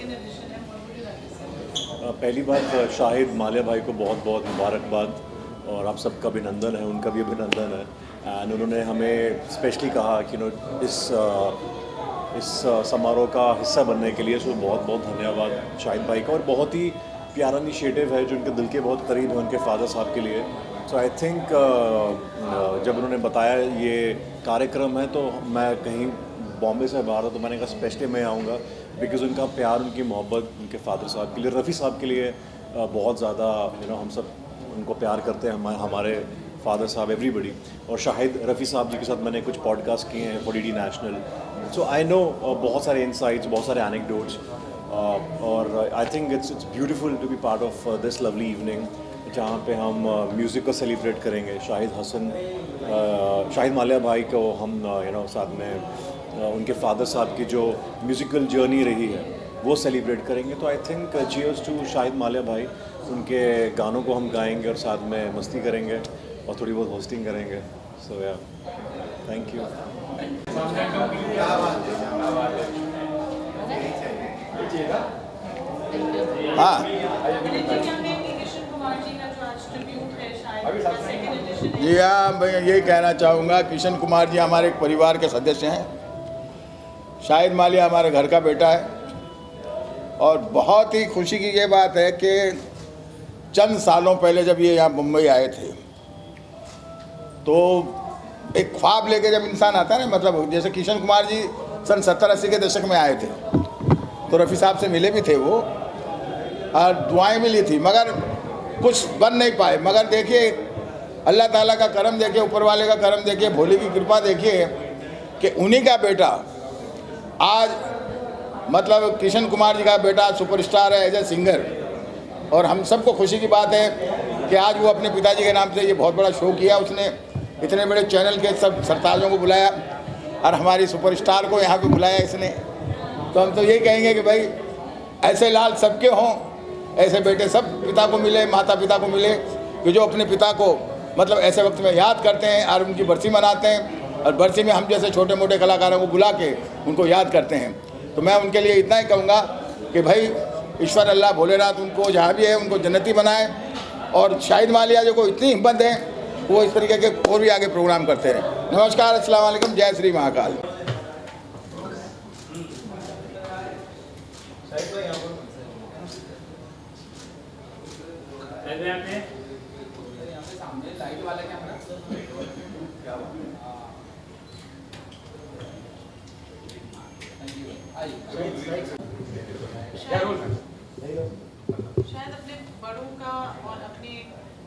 Second edition है, what would you like to say? पहली बात शाहिद माल्या भाई को बहुत बहुत मुबारकबाद और आप सबका अभिनंदन है, उनका भी अभिनंदन है। एंड उन्होंने हमें स्पेशली कहा कि इस समारोह का हिस्सा बनने के लिए, सो बहुत बहुत धन्यवाद शाहिद भाई का। और बहुत ही प्यारा इनिशिएटिव है जो उनके दिल के बहुत करीब है, उनके फादर साहब के लिए। सो आई थिंक जब उन्होंने बताया ये कार्यक्रम है तो मैं कहीं बॉम्बे से बाहर था तो मैंने कहा स्पेशली मैं आऊँगा, बिकॉज़ उनका प्यार, उनकी मोहब्बत उनके फादर साहब के लिए, रफ़ी साहब के लिए बहुत ज़्यादा हम सब उनको प्यार करते हैं, हमारे फादर साहब, एवरीबडी। और शाहिद रफ़ी साहब जी के साथ मैंने कुछ पॉडकास्ट किए हैं for DD national, so I know बहुत सारे इनसाइट्स, बहुत सारे एनेक्डोट्स, और I think it's beautiful to be part of this lovely evening जहाँ पे हम म्यूज़िक को सेलिब्रेट करेंगे। शाहिद माल्या भाई को हम साथ में उनके फादर साहब की जो म्यूज़िकल जर्नी रही है वो सेलिब्रेट करेंगे। तो I think cheers to Shahid Mallya भाई, उनके गानों को हम गाएंगे और साथ में मस्ती करेंगे और थोड़ी बहुत होस्टिंग करेंगे। सो या, थैंक यू। हाँ जी हाँ, मैं यही कहना चाहूँगा, किशन कुमार जी हमारे एक परिवार के सदस्य हैं। शाहिद माल्या हमारे घर का बेटा है और बहुत ही खुशी की ये बात है कि चंद सालों पहले जब ये यहाँ मुंबई आए थे तो एक ख्वाब लेके जब इंसान आता है ना, मतलब जैसे किशन कुमार जी सन 70-80 के दशक में आए थे तो रफ़ी साहब से मिले भी थे वो और दुआएं भी ली थी, मगर कुछ बन नहीं पाए। मगर देखिए अल्लाह ताला का करम देखिए, ऊपर वाले का करम देखिए, भोले की कृपा देखिए कि उन्हीं का बेटा आज, मतलब किशन कुमार जी का बेटा सुपरस्टार है एज ए सिंगर। और हम सबको खुशी की बात है कि आज वो अपने पिताजी के नाम से ये बहुत बड़ा शो किया उसने, इतने बड़े चैनल के सब सरताजों को बुलाया और हमारी सुपरस्टार को यहाँ पे बुलाया इसने। तो हम तो यही कहेंगे कि भाई ऐसे लाल सबके हों, ऐसे बेटे सब पिता को मिले, माता पिता को मिले कि जो अपने पिता को मतलब ऐसे वक्त में याद करते हैं और उनकी बरसी मनाते हैं और बरसी में हम जैसे छोटे मोटे कलाकारों को बुला के उनको याद करते हैं। तो मैं उनके लिए इतना ही कहूँगा कि भाई ईश्वर अल्लाह भोलेनाथ उनको जहाँ भी है उनको जन्नती बनाए। और शाहिद माल्या जो को इतनी हिम्मत है वो इस तरीके के और भी आगे प्रोग्राम करते रहें। नमस्कार, अस्सलाम वालेकुम, जय श्री महाकाल। शायद अपने बड़ों का और अपने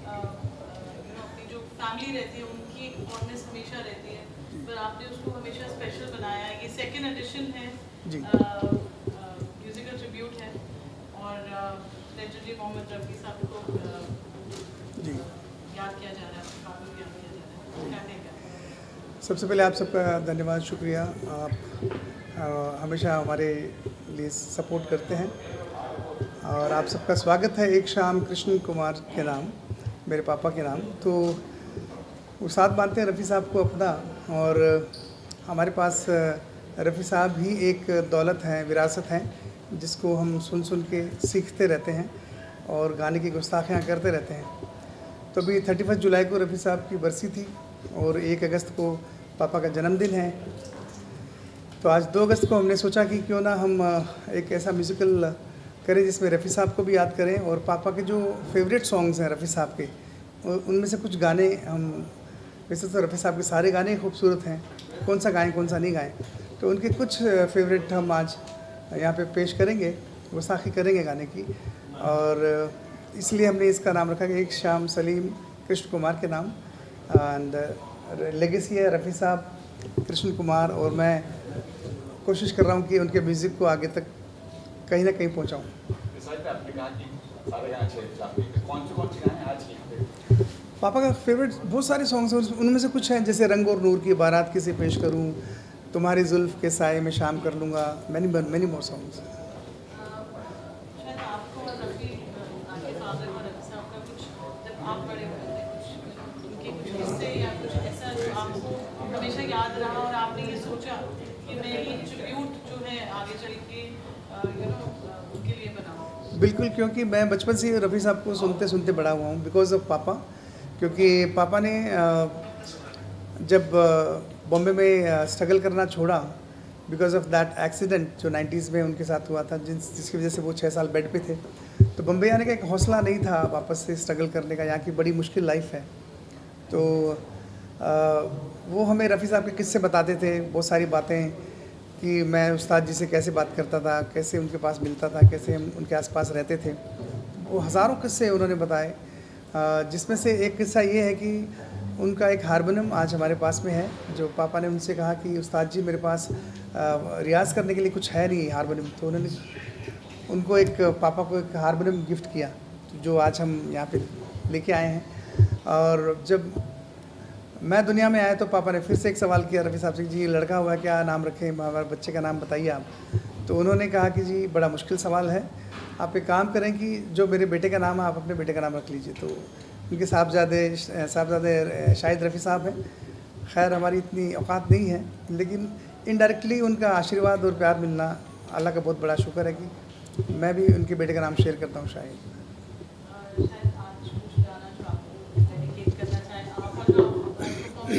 अपनी जो फैमिली रहती है उनकी एक फॉर्टनेस हमेशा रहती है, पर आपने उसको हमेशा स्पेशल बनाया है। ये सेकंड एडिशन है, म्यूजिकल ट्रिब्यूट है और लेजेंडरी मोहम्मद रफ़ी साहब को याद किया जा रहा है, काफ़ी याद किया जा रहा है। क्या कहेंगे? सबसे पहले आप सबका धन्यवाद, शुक्रिया। आप हमेशा हमारे लिए सपोर्ट करते हैं और आप सबका स्वागत है एक शाम कृष्ण कुमार के नाम, मेरे पापा के नाम। तो वो साथ मानते हैं रफ़ी साहब को अपना, और हमारे पास रफ़ी साहब ही एक दौलत है, विरासत है, जिसको हम सुन सुन के सीखते रहते हैं और गाने की गुस्ताखियाँ करते रहते हैं। तो अभी 31 जुलाई को रफ़ी साहब की बरसी थी और 1 अगस्त को पापा का जन्मदिन है। तो आज 2 अगस्त को हमने सोचा कि क्यों ना हम एक ऐसा म्यूज़िकल करें जिसमें रफ़ी साहब को भी याद करें और पापा के जो फेवरेट सॉन्ग्स हैं रफ़ी साहब के, उनमें से कुछ गाने हम, वैसे तो रफ़ी साहब के सारे गाने खूबसूरत हैं, कौन सा गाएं कौन सा नहीं गाएं, तो उनके कुछ फेवरेट हम आज यहाँ पे पेश करेंगे, गुस्ताखी करेंगे गाने की। और इसलिए हमने इसका नाम रखा कि एक शाम सलीम कृष्ण कुमार के नाम। एंड लेगेसी है रफ़ी साहब, कृष्ण कुमार, और मैं कोशिश कर रहा हूँ कि उनके म्यूज़िक को आगे तक कहीं ना कहीं पहुँचाऊँ। पापा का फेवरेट बहुत सारे सॉन्ग्स हैं, उनमें से कुछ हैं जैसे रंग और नूर की बारात किसे पेश करूँ, तुम्हारी जुल्फ़ के साए में शाम कर लूँगा, मैनी मोर सॉन्ग्स। शायद आपको और रफ़ी, आपके फादर और रफ़ी साहब का कुछ, जब आप बड़े हुए थे, कुछ उनके कुछ किस्से या कुछ ऐसा जो आपको हमेशा याद रहा और आपने ये सोचा कि मैं ये ट्रिब्यूट जो है आगे चल के बिल्कुल, क्योंकि मैं बचपन से ही रफ़ी साहब को सुनते सुनते बड़ा हुआ हूँ बिकॉज़ ऑफ पापा। क्योंकि पापा ने जब बॉम्बे में स्ट्रगल करना छोड़ा बिकॉज़ ऑफ दैट एक्सीडेंट जो 90s में उनके साथ हुआ था, जिसकी वजह से वो 6 साल बेड पे थे, तो बॉम्बे आने का एक हौसला नहीं था वापस से स्ट्रगल करने का। यहाँ की बड़ी मुश्किल लाइफ है। तो वो हमें रफ़ी साहब के किस्से बताते थे, बहुत सारी बातें, कि मैं उस्ताद जी से कैसे बात करता था, कैसे उनके पास मिलता था, कैसे हम उनके आसपास रहते थे। वो हज़ारों किस्से उन्होंने बताए, जिसमें से एक किस्सा ये है कि उनका एक हारमोनियम आज हमारे पास में है, जो पापा ने उनसे कहा कि उस्ताद जी मेरे पास रियाज़ करने के लिए कुछ है नहीं हारमोनियम, तो उन्होंने उनको पापा को एक हारमोनियम गिफ्ट किया, जो आज हम यहाँ पे लेके आए हैं। और जब मैं दुनिया में आया तो पापा ने फिर से एक सवाल किया रफ़ी साहब से, जी लड़का हुआ क्या नाम रखें, हमारे बच्चे का नाम बताइए आप। तो उन्होंने कहा कि जी बड़ा मुश्किल सवाल है, आप एक काम करें कि जो मेरे बेटे का नाम है आप अपने बेटे का नाम रख लीजिए। तो उनके साहबजादे शाहिद रफ़ी साहब हैं। खैर हमारी इतनी औकात नहीं है, लेकिन इनडायरेक्टली उनका आशीर्वाद और प्यार मिलना अल्लाह का बहुत बड़ा शुक्र है कि मैं भी उनके बेटे का नाम शेयर करता हूँ शाहिद। शायद आज कुछ गाना जो आपको डेडिकेट करना चाहें आप और परफॉर्म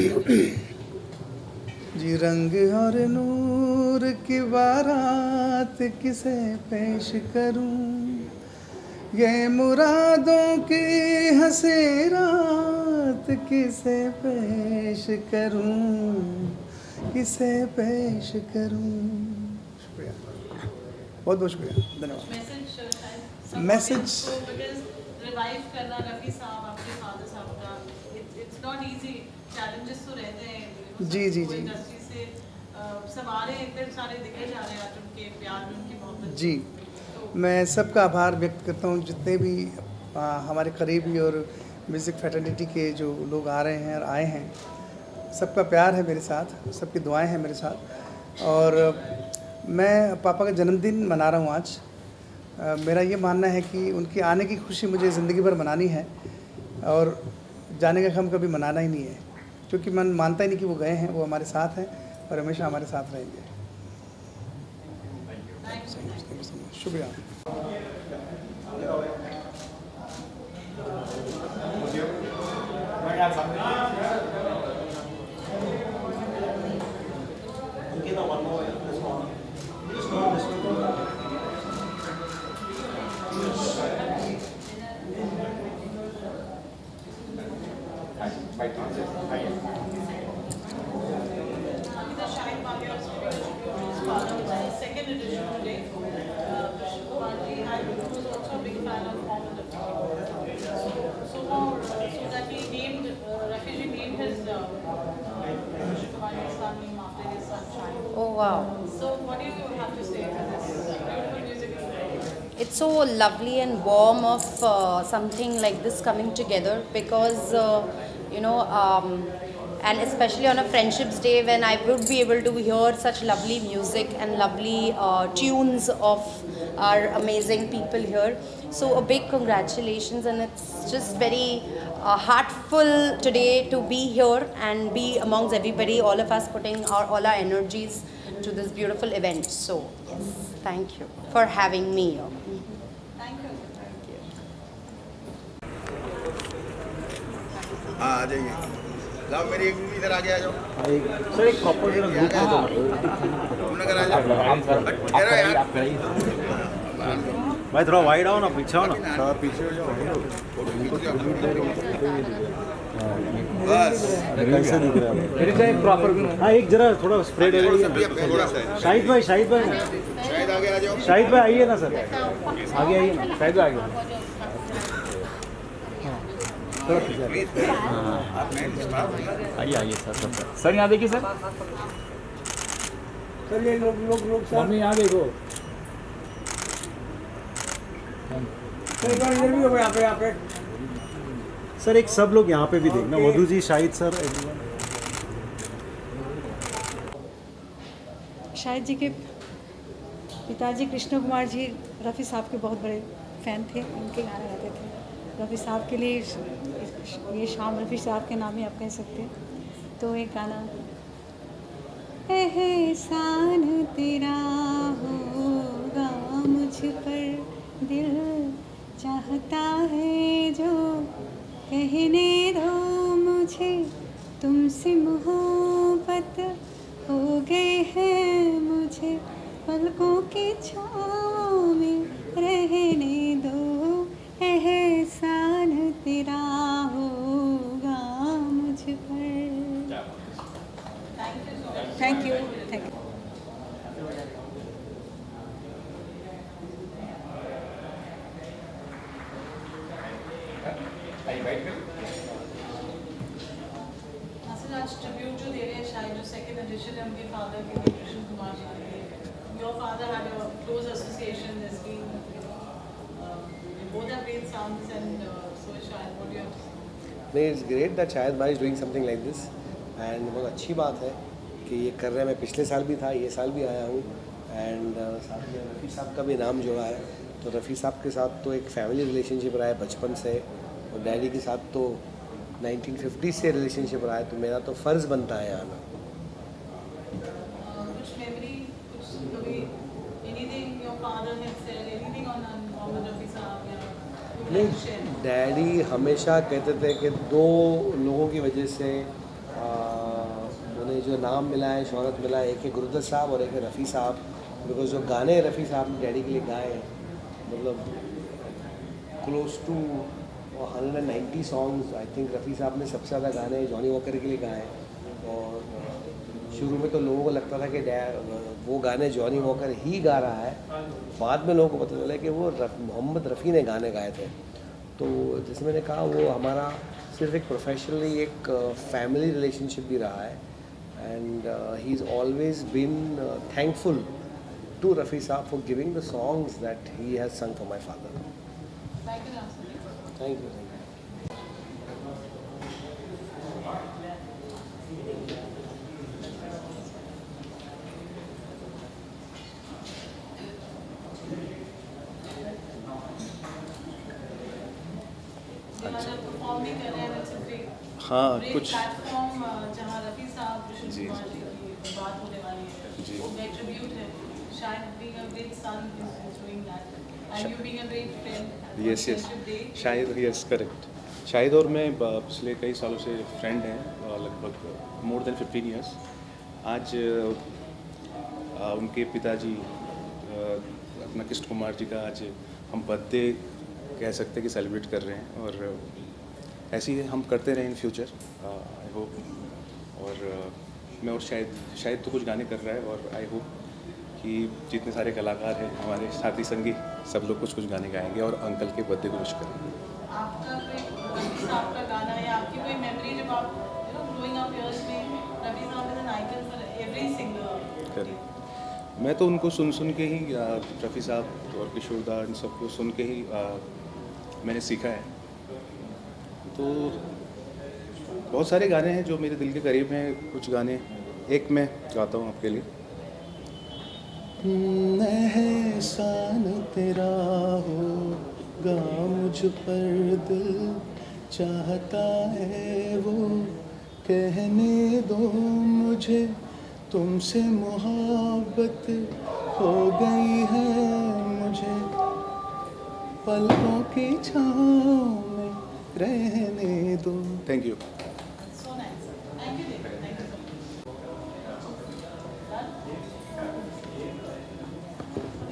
जी रंग और नूर की बारात किसे पेश करूं, ये मुरादों की हंसी रात किसे पेश करूं, किसे पेश करूं। शुक्रिया, बहुत बहुत शुक्रिया, धन्यवाद। मैसेज Message- बिकॉज रिवाइव करना रफ़ी साहब आपके फादर साहब का, इट्स नॉट इजी, चैलेंजेस तो रहते हैं। जी। इंडस्ट्री से सवारे इतने सारे दिखे जा रहे हैं आज उनके प्यार में, उनकी मोहब्बत। जी, मैं सबका आभार व्यक्त करता हूँ, जितने भी हमारे करीबी और म्यूज़िक फैटर्निटी के जो लोग आ रहे हैं और आए हैं, सबका प्यार है मेरे साथ, सबकी दुआएं हैं मेरे साथ। और मैं पापा का जन्मदिन मना रहा हूँ आज। मेरा ये मानना है कि उनके आने की खुशी मुझे ज़िंदगी भर मनानी है और जाने का गम कभी मनाना ही नहीं है, क्योंकि मैं मानता ही नहीं कि वो गए हैं, वो हमारे साथ हैं और हमेशा हमारे साथ रहेंगे। शुक्रिया। Shahid Malia was his father, which is the second edition today. Krishna Kumar ji was also a big fan of Mohammed Rafi. So that he named, Rafi ji named his Krishna Kumar ji's son name after his son Shahid. Oh wow. So what do you have to say for this beautiful music? It's so lovely and warm of something like this coming together because, and especially on a Friendships Day when I would be able to hear such lovely music and lovely tunes of our amazing people here. So a big congratulations, and it's just very heartful today to be here and be amongst everybody, all of us putting all our energies to this beautiful event. So yes, thank you for having me here. Thank you. हाँ आ जाइए, जाओ मेरी एक movie इधर आगे आ जाओ, sir एक proper जरा ग्रुप में तुमने करा जाओ यार, भाई थोड़ा वाइड आओ ना, पीछे आओ ना। थोड़ा पीछे हो जाओ, बस कैसे दिख रहा है प्रॉपर? हाँ एक जरा थोड़ा स्प्रेड हो थोड़ा सा शाहिद भाई शायद आगे आ जाओ। शाहिद भाई आइए ना सर, आगे आइए ना, शाहिद भाई आगे। आइए आइए सर, सर यहाँ देखिए सर, सर ये लोग मम्मी यहाँ देखो। यहाँ पे सर एक सब लोग यहाँ पे भी देखना, मधु जी, शाहिद सर, everyone। शाहिद जी के पिताजी कृष्ण कुमार जी रफ़ी साहब के बहुत बड़े फ़ैन थे, उनके गाने गाते थे। रफ़ी साहब के लिए ये शाम रफ़ी साहब के नाम ही आप कह सकते हैं। तो एक गाना, एहसान तेरा होगा मुझ पर दिल चाहता है जो कहने दो मुझे, तुमसे मोहब्बत हो गई है मुझे, पलकों की छाँव में रहने दो, एहसान तेरा होगा मुझ पर। Thank you, thank you. Nasir, आज ट्रिब्यूट जो दे रहे हैं शायद जो सेकंड एडिशन है उनके फादर के लिए, कृष्ण कुमार जी के लिए, your father had a close association, there's been both have great sons and so is Shahid, what do you have to say? नहीं, इट्स ग्रेट दैट शाहिद भाई is doing something like this and बहुत अच्छी बात है कि ये कर रहे हैं। मैं पिछले साल भी था, ये साल भी आया हूँ एंड साथ में रफ़ी साहब का भी नाम जुड़ा है। तो रफ़ी साहब के साथ तो एक फैमिली रिलेशनशिप रहा है बचपन से, और डैडी के साथ तो 1950 से रिलेशनशिप रहा है, तो मेरा तो फ़र्ज़ बनता है आना। Which memory, कुछ कभी anything your father had said, anything on Mohammed Rafi साहब या you would like to share? नहीं, डैडी हमेशा कहते थे कि दो लोगों की वजह से उन्हें जो नाम मिला है, शोहरत मिला है, एक है गुरुदत्त साहब और एक है रफ़ी साहब। बिकॉज जो गाने रफ़ी साहब ने डैडी के लिए गाए हैं, मतलब close to 190 songs I think Rafi sahab ने सबसे ज़्यादा गाने जॉनी वॉकर के लिए गाए। और शुरू में तो लोगों को लगता था कि वो गाने जॉनी वॉकर ही गा रहा है, बाद में लोगों को पता चला कि वो मोहम्मद रफ़ी ने गाने गाए थे। तो जैसे मैंने कहा, वो हमारा सिर्फ एक प्रोफेशनली एक फैमिली रिलेशनशिप भी रहा है and he is always been thankful to Rafi साहब for giving the songs that he has sung for my father. Thank you, Nasir. Thank you. आज आप परफॉर्म भी कर रहे हैं, that's a great हाँ, great कुछ platform, जहाँ रफ़ी साहब, कृष्ण जी, कुमार जी की बात होने वाली है, जी। वो great tribute है। शायद being a great son is doing that, and you being a great friend. Yes yes Friendship Day. Shahid, yes correct. Shahid और मैं पिछले कई सालों से फ्रेंड हैं, लगभग मोर देन 15 ईयर्स। आज उनके पिताजी अपना कृष्ण कुमार जी का आज हम बर्थडे कह सकते हैं कि सेलिब्रेट कर रहे हैं, और ऐसे ही हम करते रहें इन फ्यूचर, आई होप। और मैं और शायद तो कुछ गाने कर रहा है, और आई होप कि जितने सारे कलाकार हैं हमारे साथी संगी सब लोग कुछ गाने गाएंगे और अंकल के बर्थडे को विश करेंगे। आपका कोई रफ़ी साहब का गाना या आपकी कोई मेमोरी जब आप ग्रोइंग अप इयर्स में, रफ़ी साहब is an icon for every singer. Correct. मैं तो उनको सुन के ही रफ़ी साहब और किशोर दा इन सबको सुन के ही मैंने सीखा है। तो बहुत सारे गाने हैं जो मेरे दिल के करीब हैं। कुछ गाने एक मैं गाता हूँ आपके लिए। एहसान तेरा होगा मुझ पर, दिल चाहता है वो कहने दो मुझे, तुमसे मोहब्बत हो गई है मुझे, पलकों की छाँव में रहने दो। Thank you. So nice. Thank you, David. Thank you so much.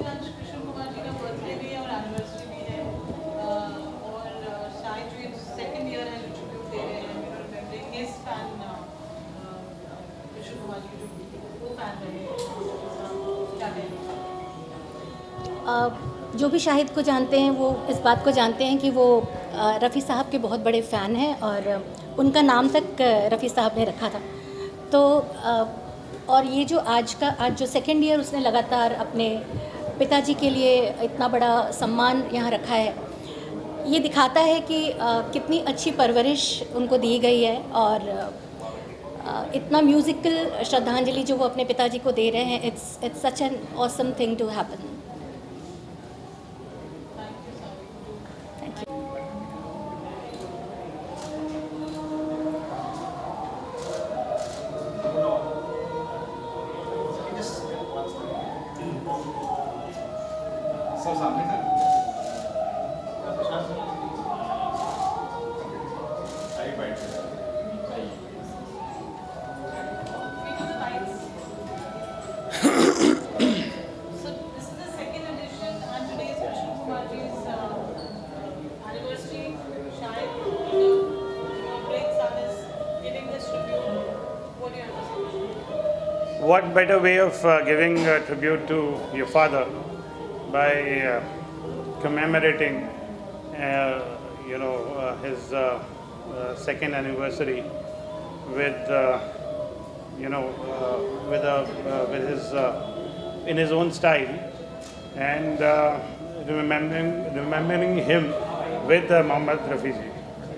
आज कृष्ण कुमार जी का बर्थडे भी है और एनिवर्सरी भी है, और शायद जो सेकंड ईयर है ट्रिब्यूट दे रहे हैं, remembering his fan Krishna Kumar ji जो वो फैन रहे हैं, क्या कहेंगे? जो भी शाहिद को जानते हैं वो इस बात को जानते हैं कि वो रफ़ी साहब के बहुत बड़े फ़ैन हैं, और उनका नाम तक रफ़ी साहब ने रखा था। तो और ये जो आज जो सेकेंड ईयर उसने लगातार अपने पिताजी के लिए इतना बड़ा सम्मान यहाँ रखा है, ये दिखाता है कि कितनी अच्छी परवरिश उनको दी गई है, और इतना म्यूज़िकल श्रद्धांजलि जो वो अपने पिताजी को दे रहे हैं, it's such an awesome thing to happen. Sir सामने sir what better way of giving tribute to your father by commemorating, his second anniversary with, with his in his own style, and remembering him with Mohammad Rafi ji.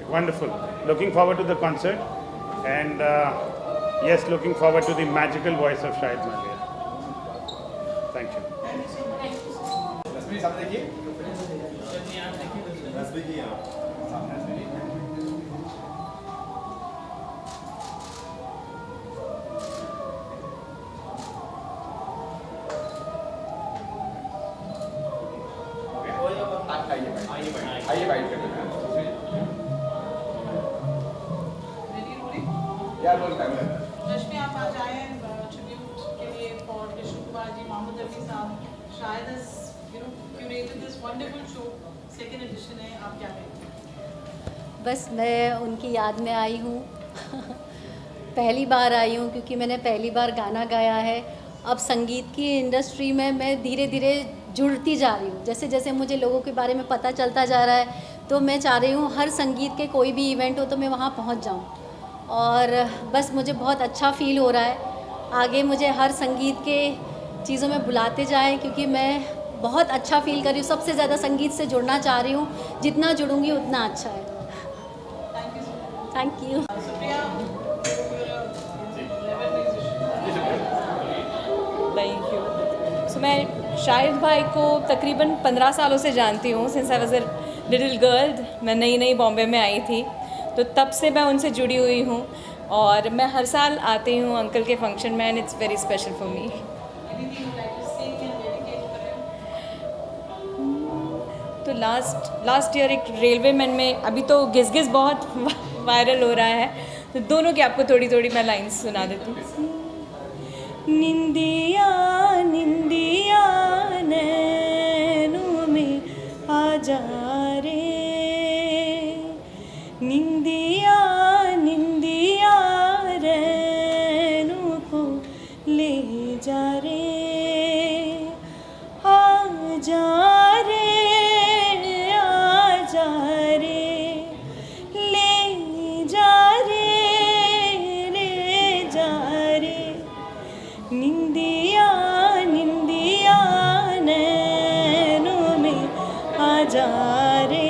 Wonderful. Looking forward to the concert, and yes, looking forward to the magical voice of Shahid Malia. Thank you. रश्मि, आप आज आए हैं tribute के लिए for Krishna Kumar जी, मोहम्मद रफ़ी साहब. शायद has curated this wonderful show. Second edition है. आप क्या कहेंगे? बस मैं उनकी याद में आई हूँ पहली बार आई हूँ क्योंकि मैंने पहली बार गाना गाया है. अब संगीत की इंडस्ट्री में मैं धीरे धीरे जुड़ती जा रही हूँ. जैसे जैसे मुझे लोगों के बारे में पता चलता जा रहा है, तो मैं चाह रही हूँ हर संगीत के कोई भी इवेंट हो तो मैं वहाँ पहुँच जाऊँ. और बस मुझे बहुत अच्छा फ़ील हो रहा है. आगे मुझे हर संगीत के चीज़ों में बुलाते जाएं, क्योंकि मैं बहुत अच्छा फ़ील कर रही हूँ. सबसे ज़्यादा संगीत से जुड़ना चाह रही हूँ. जितना जुड़ूंगी उतना अच्छा है. Thank you. Supriya, thank you. So मैं शाहिद भाई को तकरीबन 15 सालों से जानती हूँ. Since I was a little girl, मैं नई बॉम्बे में आई थी, तो तब से मैं उनसे जुड़ी हुई हूँ. और मैं हर साल आती हूँ अंकल के फंक्शन में, and it's very special for me. तो लास्ट ईयर एक रेलवे मैन में, अभी तो घिस घिस बहुत वायरल हो रहा है, तो दोनों की आपको थोड़ी थोड़ी मैं लाइन्स सुना देती हूँ. निंदिया निंदिया नैनों में आ जा रे, निंदिया निंदिया रैनों को ले जा रे, आ जा रे, आ जा रे, ले जा रे, ले जा रे, निंदिया निंदिया नैनों में आ जा रे.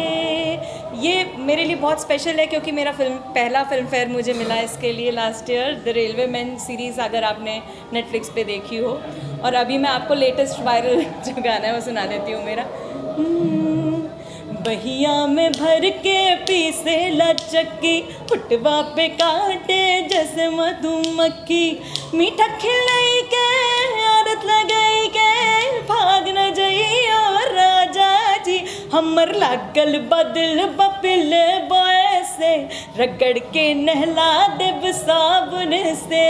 ये मेरे लिए बहुत स्पेशल है क्योंकि मेरा पहला फिल्म फेयर मुझे मिला इसके लिए last year. The railway man series अगर आपने नेटफ्लिक्स पे देखी हो. और अभी मैं आपको लेटेस्ट वायरल जो गाना है वो सुना देती हूँ मेरा. बहिया में भर के पीसे लचक्की, फुटवा पे काटे जैसे मधुमक्खी, मीठा खिलाई के आदत लगाई के, भाग न जाई और राजा जी हमर लागल बदल बपिले बॉय से, रगड़ के नहला देब साबुन से.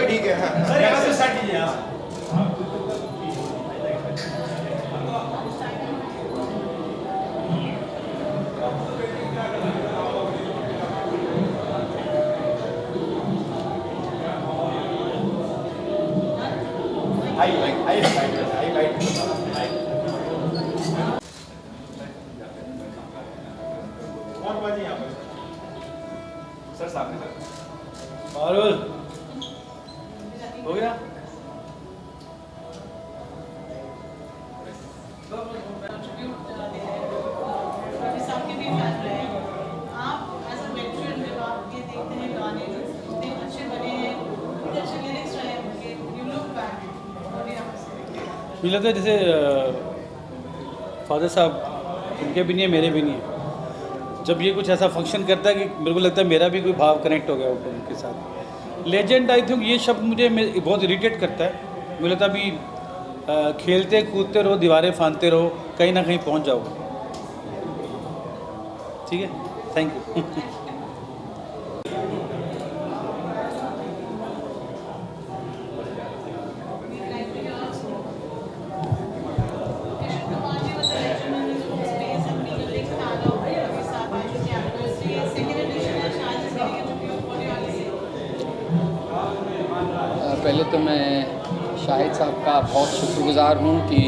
ठीक है सर, यहाँ से स्टार्ट कीजिए. सर सामने सर. और हो गया. रफ़ी साहब के भी फैन रहे हैं आप. एज अ वेटरन जब आप ये देखते हैं गाने जो इतने अच्छे बने हैं, इतने अच्छे लिरिक्स रहे हैं उनके, यू लुक बैक, अभी आप मुझे लगता है जैसे फादर साहब उनके भी नहीं है, मेरे भी नहीं है. जब ये कुछ ऐसा फंक्शन करता है कि मेरे को लगता है मेरा भी कोई भाव कनेक्ट हो गया ऊपर उनके साथ. लेजेंड आई थिंक ये शब्द मुझे बहुत इरिटेट करता है. मुझे लगता है अभी खेलते कूदते रहो, दीवारें फांदते रहो, कहीं ना कहीं पहुंच जाओगे. ठीक है, थैंक यू. पहले तो मैं शाहिद साहब का बहुत शुक्रगुज़ार हूँ कि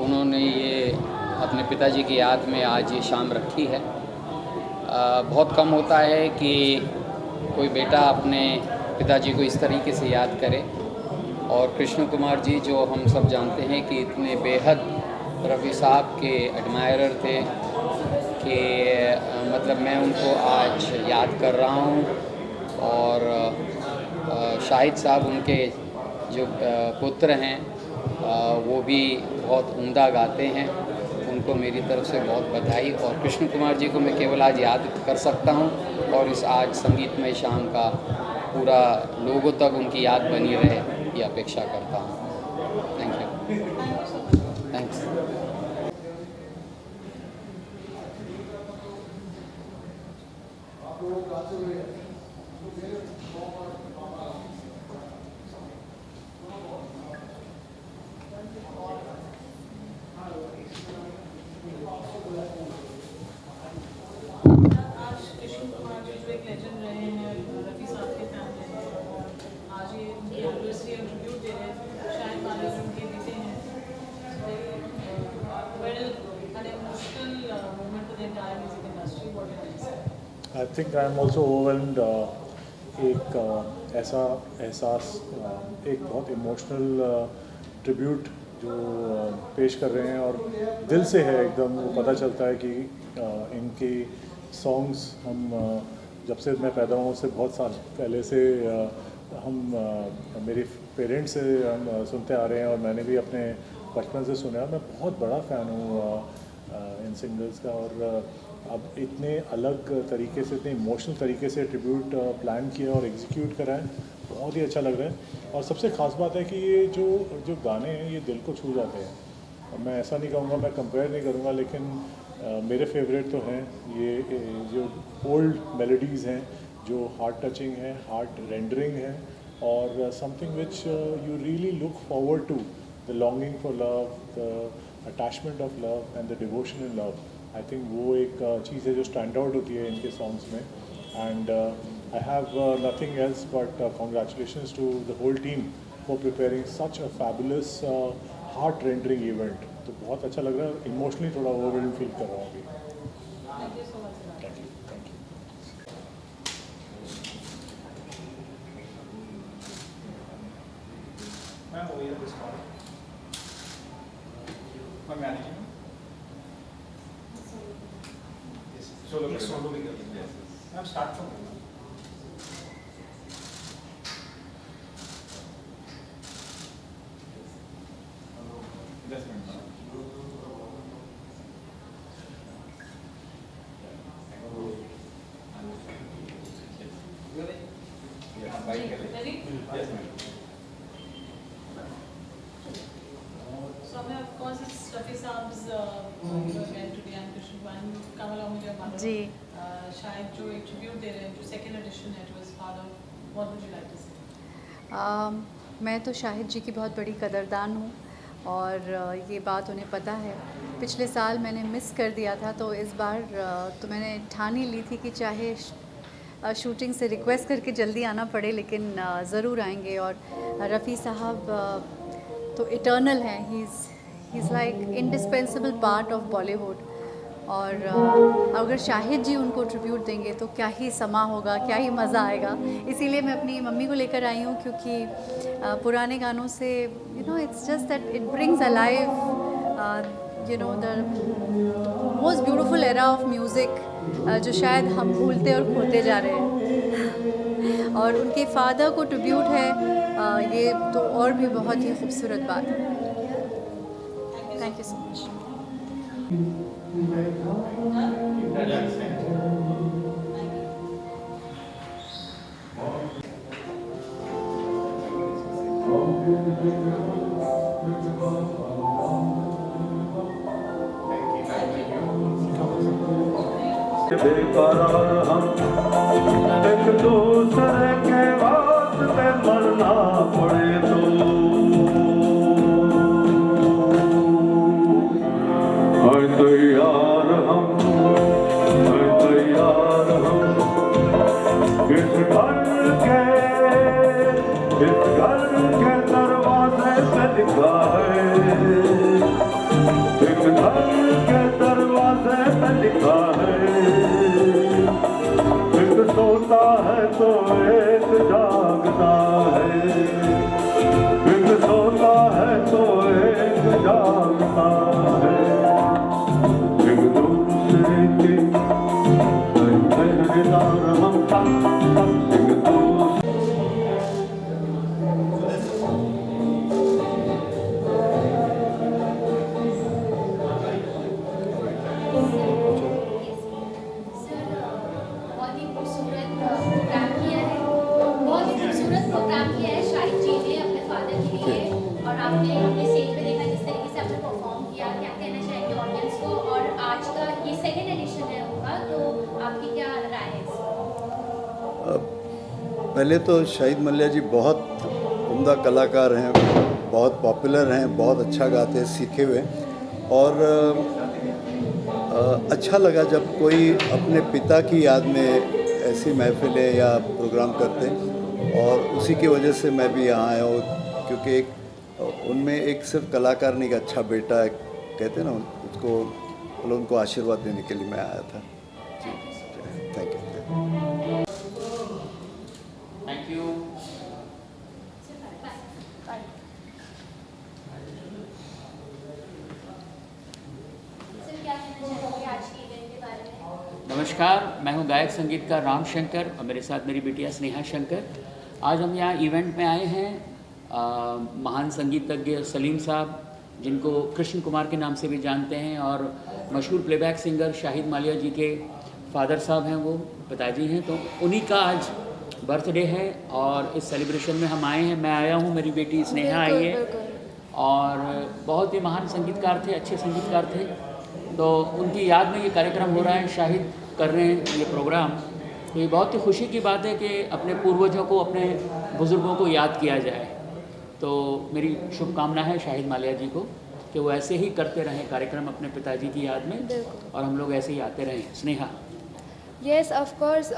उन्होंने ये अपने पिताजी की याद में आज ये शाम रखी है। बहुत कम होता है कि कोई बेटा अपने पिताजी को इस तरीके से याद करे, और कृष्ण कुमार जी जो हम सब जानते हैं कि इतने बेहद रफ़ी साहब के एडमायरर थे कि मतलब मैं उनको आज याद कर रहा हूँ। और शाहिद साहब उनके जो पुत्र हैं वो भी बहुत उम्दा गाते हैं, उनको मेरी तरफ से बहुत बधाई। और कृष्ण कुमार जी को मैं केवल आज याद कर सकता हूँ और इस आज संगीतमय शाम का पूरा लोगों तक उनकी याद बनी रहे ये अपेक्षा करता हूँ। Thank you. थैंक्स। आज कृष्ण कुमार जी जो एक लेजेंड रहे हैं, रफ़ी साहब के फैन रहे हैं, और आज ये उनकी एनिवर्सरी और ट्रिब्यूट दे रहे हैं। शायद माला जो उनके बेटे हैं, well an emotional moment for the entire music industry. What do you say? I think I am also overwhelmed. एक ऐसा एहसास, एक बहुत इमोशनल ट्रिब्यूट जो पेश कर रहे हैं और दिल से है एकदम। वो पता चलता है कि इनके सॉन्ग्स हम जब से मैं पैदा हुआ उससे बहुत साल पहले से हम मेरे पेरेंट्स से हम सुनते आ रहे हैं, और मैंने भी अपने बचपन से सुना। मैं बहुत बड़ा फ़ैन हूँ इन सिंगर्स का, और अब इतने अलग तरीके से, इतने इमोशनल तरीके से ट्रिब्यूट प्लान किया और एग्जीक्यूट करा है, बहुत ही अच्छा लग रहा है। और सबसे ख़ास बात है कि ये जो गाने हैं ये दिल को छू जाते हैं। मैं ऐसा नहीं कहूँगा, मैं कंपेयर नहीं करूँगा, लेकिन मेरे फेवरेट तो हैं ये जो ओल्ड मेलोडीज़ हैं, जो हार्ट टचिंग हैं, हार्ट रेंडरिंग हैं, और something which you really look forward to, the longing for love, the attachment of love and the devotion in love. I think वो एक चीज़ है जो स्टैंड आउट होती है इनके सॉन्ग्स में। And I have nothing else but congratulations to the whole team for preparing such a fabulous heart rendering event. तो बहुत अच्छा लग रहा है, इमोशनली थोड़ा ओवरवेल्म फील कर रहा हूँ अभी। Thank you so much. Thank you, thank you. Ma'am वो ये दिस कॉल मैं मैनेजिंग सोलो भी कर लेंगे मैम। स्टार्ट फ्रॉम So हमें of course it's Rafi Saab's event today and Krishna Kumaar come along with your mother. जी। शायद जो एक tribute दे रहे हैं, जो second edition है to his father, what would you like to say? मैं तो शाहिद जी की बहुत बड़ी कदरदान हूँ और ये बात उन्हें पता है। पिछले साल मैंने मिस कर दिया था, तो इस बार तो मैंने ठान ही ली थी कि चाहे शूटिंग से रिक्वेस्ट करके जल्दी आना पड़े, लेकिन ज़रूर आएंगे। और रफ़ी साहब तो इटर्नल हैं, he is like indispensable part of Bollywood. और अगर शाहिद जी उनको ट्रिब्यूट देंगे तो क्या ही समा होगा, क्या ही मज़ा आएगा। इसीलिए मैं अपनी मम्मी को लेकर आई हूँ, क्योंकि पुराने गानों से it's just that it brings alive the most beautiful era of music, जो शायद हम भूलते और खोते जा रहे हैं। और उनके फादर को ट्रिब्यूट है, ये तो और भी बहुत ही खूबसूरत बात है। Thank you so much. बेकरार हम एक दूसरे के वास्ते मरना पड़े तो तैयार हम किस घर के प्रोग्राम किया है शाहिद जी ने अपने फादर के लिए, और आपने अपने स्टेज पे देखा जिस तरीके से आपने परफॉर्म किया, क्या कहना चाहेंगे ऑडियंस को? और आज का ये सेकेंड एडिशन है होगा, तो आपकी क्या राय है? पहले तो शाहिद मल्लिया जी बहुत उम्दा कलाकार हैं, बहुत पॉपुलर हैं, बहुत अच्छा गाते हैं, सीखे हुए, और अच्छा लगा जब कोई अपने पिता की याद में ऐसी महफिलें या प्रोग्राम करते हैं, और उसी की वजह से मैं भी यहाँ आया हूँ, क्योंकि एक उनमें एक सिर्फ कलाकार नहीं, का अच्छा बेटा है, कहते हैं ना उसको, उनको आशीर्वाद देने के लिए मैं आया था। Thank you. Thank you. नमस्कार, मैं हूं गायक संगीतकार राम शंकर और मेरे साथ मेरी बेटिया स्नेहा शंकर। आज हम यहाँ इवेंट में आए हैं महान संगीतज्ञ सलीम साहब, जिनको कृष्ण कुमार के नाम से भी जानते हैं, और मशहूर प्लेबैक सिंगर शाहिद मालिया जी के फादर साहब हैं, वो पिताजी हैं, तो उन्हीं का आज बर्थडे है और इस सेलिब्रेशन में हम आए हैं। मैं आया हूँ, मेरी बेटी स्नेहा आई है, और बहुत ही महान संगीतकार थे, अच्छे संगीतकार थे, तो उनकी याद में ये कार्यक्रम हो रहा है, शाहिद कर रहे हैं ये प्रोग्राम। तो ये बहुत ही खुशी की बात है कि अपने पूर्वजों को, अपने बुज़ुर्गों को याद किया जाए। तो मेरी शुभकामना है शाहिद मालिया जी को कि वो ऐसे ही करते रहें कार्यक्रम अपने पिताजी की याद में, और हम लोग ऐसे ही आते रहें। Sneha. Yes, of course,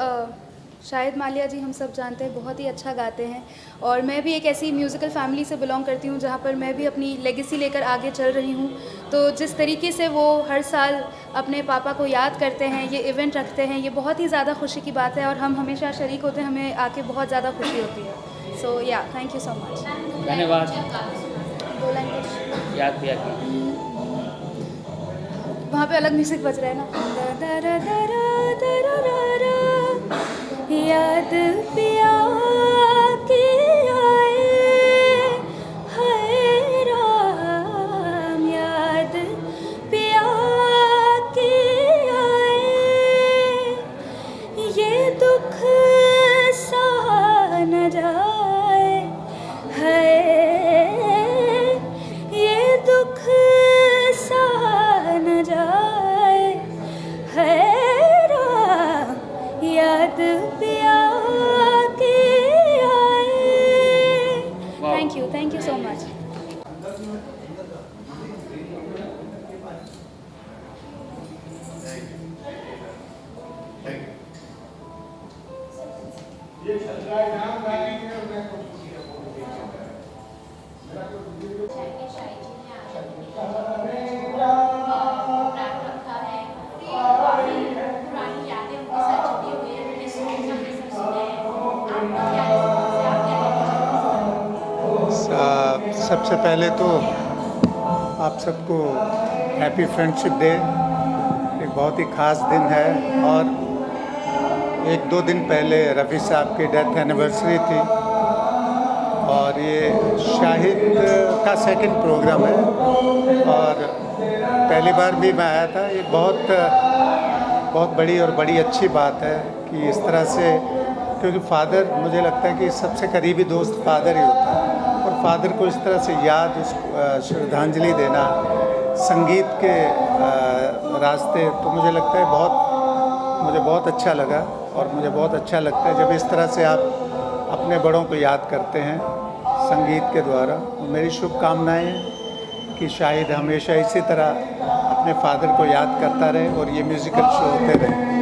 Shahid Malia ji हम सब जानते हैं, बहुत ही अच्छा गाते हैं, और मैं भी एक ऐसी म्यूज़िकल फैमिली से बिलोंग करती हूँ जहाँ पर मैं भी अपनी लेगेसी लेकर आगे चल रही हूँ। तो जिस तरीके से वो हर साल अपने पापा को याद करते हैं, ये इवेंट रखते हैं, ये बहुत ही ज़्यादा खुशी की बात है, और हम हमेशा शरीक होते हैं, हमें आके बहुत ज़्यादा खुशी होती है। सो या थैंक यू सो मच। धन्यवाद। दो लाइन याद किया वहाँ पे अलग म्यूज़िक बज रहा है ना, याद पिया की आए, हाय राम, याद पिया की आए, ये दुख सहा न जाए, है ये दुख सहा न जाए, है राम, याद पिया के आए। Thank you so much. सबसे पहले तो आप सबको हैप्पी फ्रेंडशिप डे। एक बहुत ही ख़ास दिन है, और एक दो दिन पहले रफ़ी साहब की डेथ एनिवर्सरी थी, और ये शाहिद का सेकंड प्रोग्राम है, और पहली बार भी मैं आया था। ये बहुत बड़ी और बड़ी अच्छी बात है कि इस तरह से, क्योंकि फ़ादर, मुझे लगता है कि सबसे करीबी दोस्त फ़ादर ही होता है, और फादर को इस तरह से याद, उसको श्रद्धांजलि देना संगीत के रास्ते, तो मुझे लगता है मुझे बहुत अच्छा लगा, और मुझे बहुत अच्छा लगता है जब इस तरह से आप अपने बड़ों को याद करते हैं संगीत के द्वारा। मेरी शुभकामनाएं कि शाहिद हमेशा इसी तरह अपने फादर को याद करता रहे, और ये म्यूज़िकल शो होते रहे।